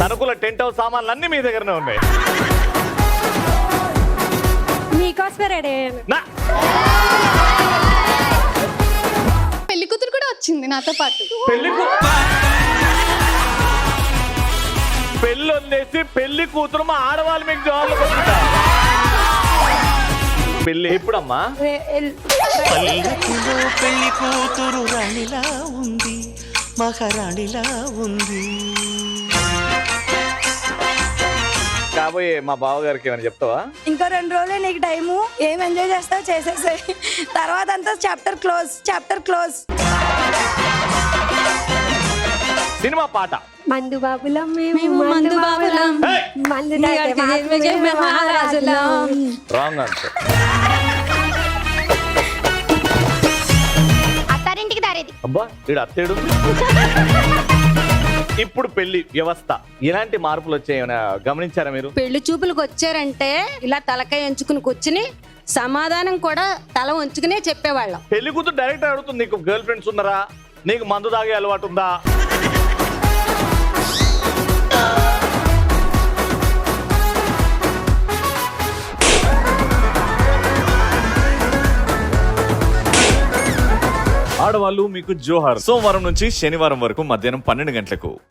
తణుకుల tent house సామాన్లు అన్ని మీ దగ్గరనే ఉన్నాయి. మీకోసమే రెడీ అయ్యాను. పెళ్లి కూతురు కూడా వచ్చింది నాతో పాటు. పెళ్లి వదిలేసి పెళ్లి కూతురు మా ఆడవాళ్ళు మీకు జవాబులు కొట్టుకుంటా. పెళ్లి ఎప్పుడమ్మా? పెళ్లి కూతురు రాణిలా ఉంది, మహారాణిలా ఉంది. కాబోయే మా బావగారికి ఏమైనా చెప్తావా? ఇంకో 2 రోజులే నీకు టైము. ఏం ఎంజాయ్ చేస్తావు చేసేసాయి, తర్వాత అంతా చాప్టర్ క్లోజ్. సినిమా పాట. మందు బాబులం మేము, మందు బాబులం, మందు మహారాజులం. Wrong answer. అత్తారింటికి దారేది. అబ్బా వీడు అత్తేడు. ఇప్పుడు పెళ్లి వ్యవస్థ ఎలాంటి మార్పులు వచ్చాయో గమనించారా మీరు? పెళ్లి చూపులకు వచ్చారంటే ఇలా తలకాయ ఎంచుకుని కూర్చుని సమాధానం కూడా తల వంచుకునే చెప్పేవాళ్ళం. పెళ్లి కూతురు డైరెక్ట్ అడుగుతుంది, నీకు గర్ల్ ఫ్రెండ్స్ ఉన్నారా, నీకు మందు తాగే అలవాటు ఉందా? ఆడవాళ్ళు మీకు జోహార్. సోమవారం నుంచి శనివారం వరకు మధ్యాహ్నం 12 గంటలకు.